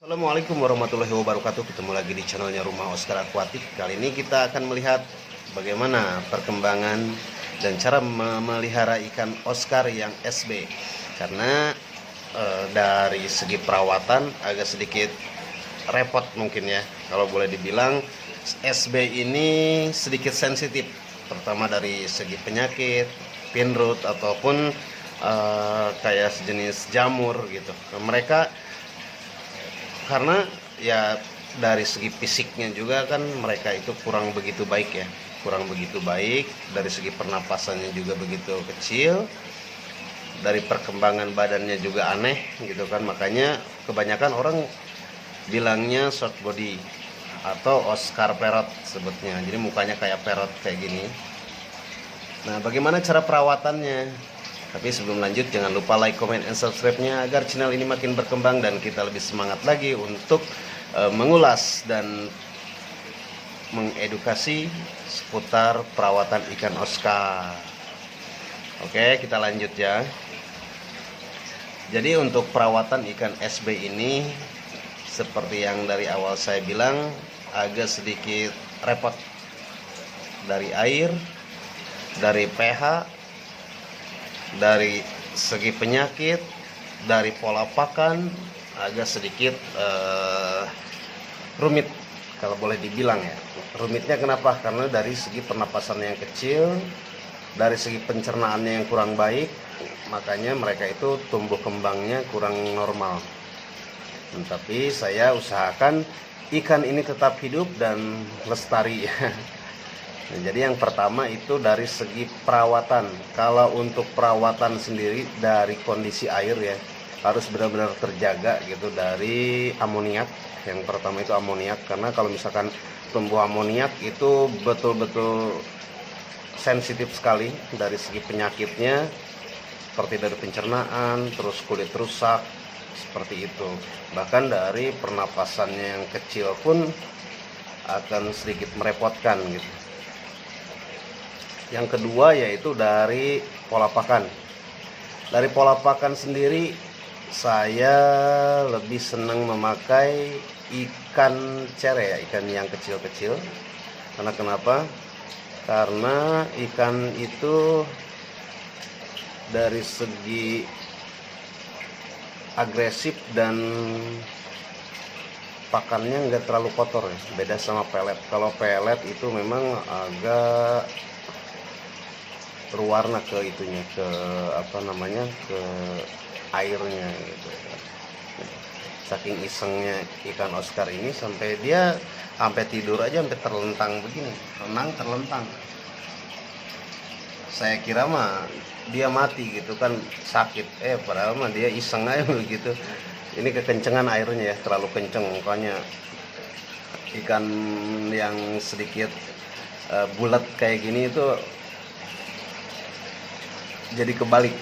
Assalamualaikum warahmatullahi wabarakatuh. Ketemu lagi di channelnya Rumah Oscar Aquatic. Kali ini kita akan melihat bagaimana perkembangan dan cara memelihara ikan Oscar yang SB. Karena dari segi perawatan agak sedikit repot mungkin ya. Kalau boleh dibilang SB ini sedikit sensitif. Pertama dari segi penyakit, pinroot ataupun kayak sejenis jamur gitu. Mereka karena ya dari segi fisiknya juga kan mereka itu kurang begitu baik ya, kurang begitu baik. Dari segi pernapasannya juga begitu kecil, dari perkembangan badannya juga aneh gitu kan. Makanya kebanyakan orang bilangnya short body atau Oscar parrot sebutnya. Jadi mukanya kayak parrot kayak gini. Nah, bagaimana cara perawatannya? Tapi sebelum lanjut, jangan lupa like, comment, and subscribe-nya agar channel ini makin berkembang dan kita lebih semangat lagi untuk mengulas dan mengedukasi seputar perawatan ikan Oscar. Oke, kita lanjut ya. Jadi untuk perawatan ikan SB ini, seperti yang dari awal saya bilang, agak sedikit repot. Dari air, dari pH, dari segi penyakit, dari pola pakan agak sedikit rumit kalau boleh dibilang ya. Rumitnya kenapa? Karena dari segi pernapasan yang kecil, dari segi pencernaannya yang kurang baik, makanya mereka itu tumbuh kembangnya kurang normal. Tapi saya usahakan ikan ini tetap hidup dan lestari ya. Nah, jadi yang pertama itu dari segi perawatan. Kalau untuk perawatan sendiri dari kondisi air ya, harus benar-benar terjaga gitu dari amoniak. Yang pertama itu amoniak, karena kalau misalkan tumbuh amoniak itu betul-betul sensitif sekali dari segi penyakitnya, seperti dari pencernaan, terus kulit rusak, seperti itu. Bahkan dari pernapasannya yang kecil pun akan sedikit merepotkan gitu. Yang kedua yaitu dari pola pakan. Dari pola pakan sendiri saya lebih senang memakai ikan cere ya, ikan yang kecil-kecil. Karena kenapa? Karena ikan itu dari segi agresif dan pakannya nggak terlalu kotor ya. Beda sama pelet. Kalau pelet itu memang agak berwarna ke itunya, ke apa namanya, ke airnya gitu. Saking isengnya ikan Oscar ini sampai dia sampai tidur aja sampai terlentang begini, renang terlentang. Saya kira mah dia mati gitu kan, sakit, padahal mah dia iseng aja begitu. Ini kekencengan airnya ya, terlalu kenceng, makanya ikan yang sedikit bulat kayak gini itu jadi kebalik.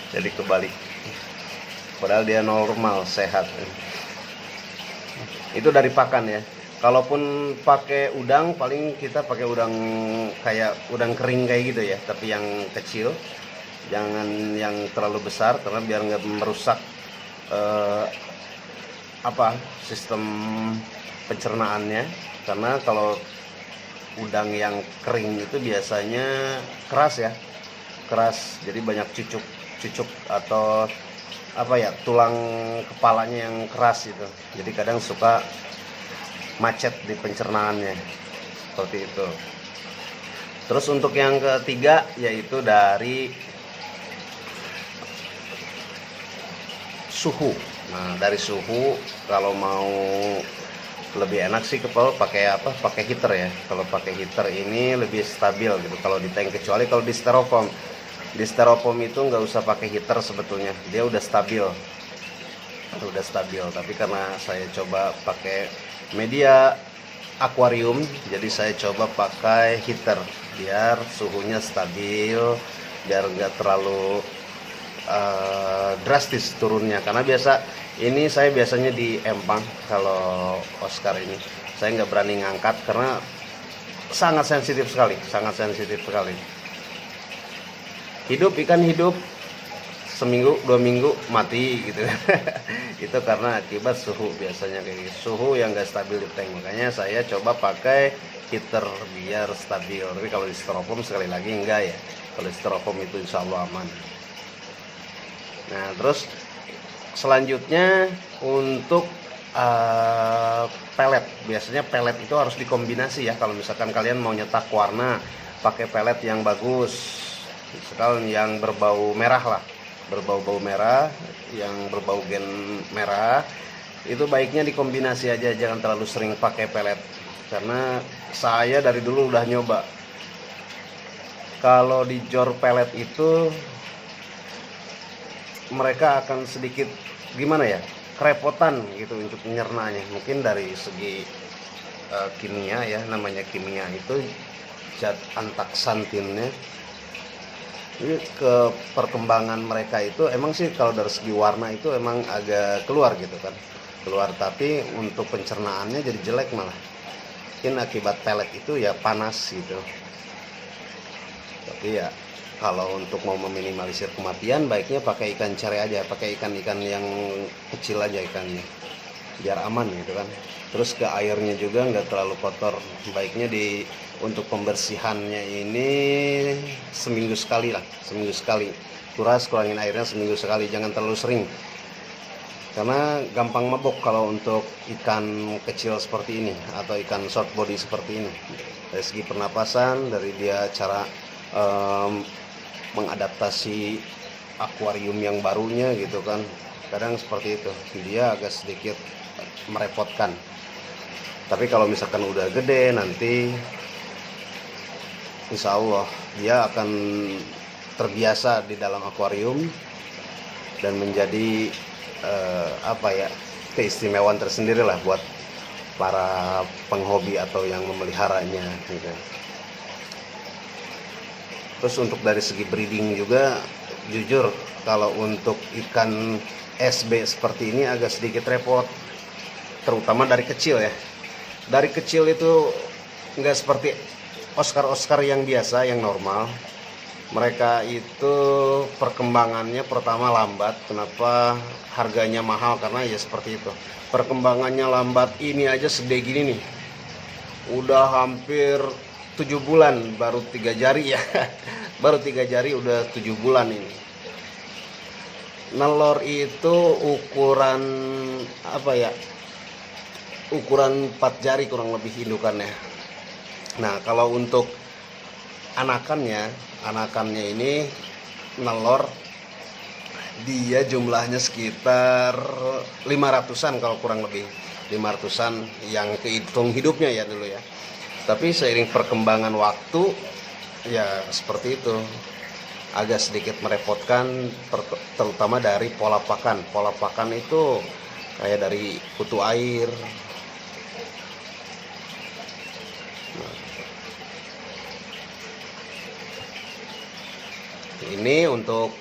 Jadi kebalik, padahal dia normal sehat. Itu dari pakan ya. Kalaupun pakai udang, paling kita pakai udang kayak udang kering kayak gitu ya, tapi yang kecil, jangan yang terlalu besar, karena biar nggak merusak sistem pencernaannya. Karena kalau udang yang kering itu biasanya keras ya, keras, jadi banyak cucuk atau tulang kepalanya yang keras itu, jadi kadang suka macet di pencernaannya, seperti itu. Terus untuk yang ketiga yaitu dari suhu. Nah, dari suhu kalau mau lebih enak sih kalau pakai heater ya. Kalau pakai heater ini lebih stabil gitu kalau di tank, kecuali kalau di styrofoam. Di styrofoam itu nggak usah pakai heater sebetulnya, dia udah stabil. Tapi karena saya coba pakai media akuarium, jadi saya coba pakai heater biar suhunya stabil, biar nggak terlalu drastis turunnya. Karena ini saya biasanya di empang. Kalau Oscar ini saya nggak berani ngangkat karena sangat sensitif sekali. Ikan hidup seminggu 2 minggu mati gitu. Itu karena akibat suhu, biasanya kayak gitu. Suhu yang gak stabil di tank, makanya saya coba pakai heater biar stabil. Tapi kalau di styrofoam sekali lagi enggak ya, kalau di styrofoam itu insya Allah aman. Nah terus selanjutnya untuk pelet, biasanya pelet itu harus dikombinasi ya. Kalau misalkan kalian mau nyetak warna, pakai pelet yang bagus, misalkan yang berbau merah lah, berbau-bau merah, yang berbau gen merah, itu baiknya dikombinasi aja, jangan terlalu sering pakai pelet. Karena saya dari dulu udah nyoba, kalau di jor pelet itu mereka akan sedikit gimana ya, kerepotan gitu untuk menyernanya. Mungkin dari segi kimia ya, namanya kimia itu zat antaksantinnya. Ini ke perkembangan mereka itu emang sih kalau dari segi warna itu emang agak keluar gitu kan, keluar, tapi untuk pencernaannya jadi jelek malah. Mungkin akibat pelet itu ya panas gitu. Tapi ya kalau untuk mau meminimalisir kematian, baiknya pakai ikan cere aja, pakai ikan-ikan yang kecil aja ikannya, biar aman gitu kan. Terus ke airnya juga nggak terlalu kotor, baiknya untuk pembersihannya ini seminggu sekali lah, seminggu sekali kuras, kurangin airnya seminggu sekali, jangan terlalu sering karena gampang mabok kalau untuk ikan kecil seperti ini atau ikan short body seperti ini. Dari segi pernapasan, dari dia cara mengadaptasi akuarium yang barunya gitu kan, kadang seperti itu dia agak sedikit merepotkan. Tapi kalau misalkan udah gede nanti insya Allah dia akan terbiasa di dalam akuarium dan menjadi keistimewaan tersendiri lah buat para penghobi atau yang memeliharanya gitu. Terus untuk dari segi breeding juga, jujur kalau untuk ikan SB seperti ini agak sedikit repot, terutama dari kecil ya. Dari kecil itu nggak seperti Oscar yang biasa, yang normal. Mereka itu perkembangannya pertama lambat. Kenapa harganya mahal? Karena ya seperti itu, perkembangannya lambat. Ini aja segede gini nih, udah hampir 7 bulan, baru 3 jari ya. Baru 3 jari udah 7 bulan ini. Nelor itu ukuran ukuran 4 jari kurang lebih indukannya. Nah kalau untuk anakannya ini nelor, dia jumlahnya sekitar 500-an kalau kurang lebih, 500-an yang kehitung hidupnya ya dulu ya. Tapi seiring perkembangan waktu ya seperti itu, agak sedikit merepotkan, terutama dari pola pakan. Pola pakan itu kayak dari kutu air. Ini untuk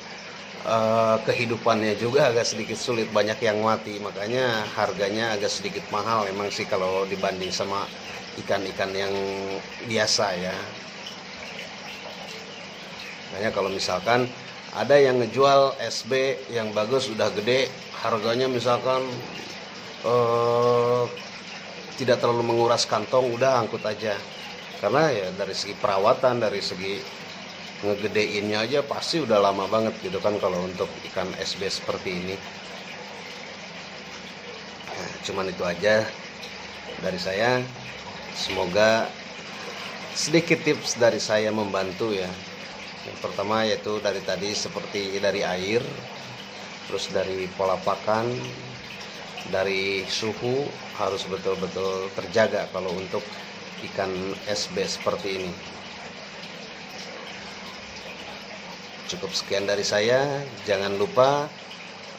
kehidupannya juga agak sedikit sulit, banyak yang mati, makanya harganya agak sedikit mahal emang sih kalau dibanding sama ikan-ikan yang biasa ya. Makanya kalau misalkan ada yang ngejual SB yang bagus udah gede, harganya misalkan tidak terlalu menguras kantong, udah angkut aja. Karena ya dari segi perawatan, dari segi ngegedeinnya aja pasti udah lama banget gitu kan kalau untuk ikan SB seperti ini. Nah, cuman itu aja dari saya. Semoga sedikit tips dari saya membantu ya. Yang pertama yaitu dari tadi, seperti dari air, terus dari pola pakan, dari suhu harus betul-betul terjaga kalau untuk ikan SB seperti ini. Cukup sekian dari saya. Jangan lupa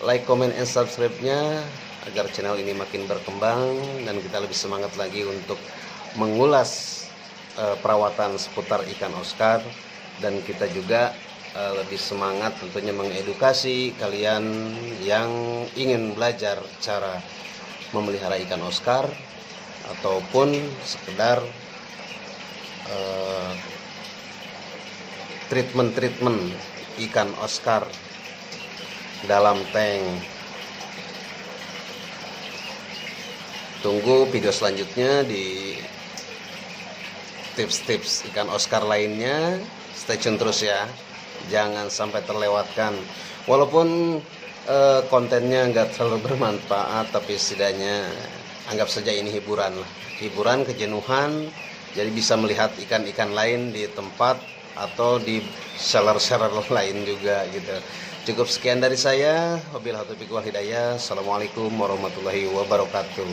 like, comment, and subscribe-nya agar channel ini makin berkembang dan kita lebih semangat lagi untuk mengulas perawatan seputar ikan Oscar, dan kita juga lebih semangat tentunya mengedukasi kalian yang ingin belajar cara memelihara ikan Oscar ataupun sekedar treatment ikan Oscar dalam tank. Tunggu video selanjutnya di tips-tips ikan Oscar lainnya. Stay tune terus ya, jangan sampai terlewatkan. Walaupun kontennya nggak terlalu bermanfaat, tapi setidaknya anggap saja ini hiburan lah. Hiburan kejenuhan, jadi bisa melihat ikan-ikan lain di tempat atau di seller-seller lain juga gitu. Cukup sekian dari saya. Wabillahi taufiq wal hidayah. Assalamualaikum warahmatullahi wabarakatuh.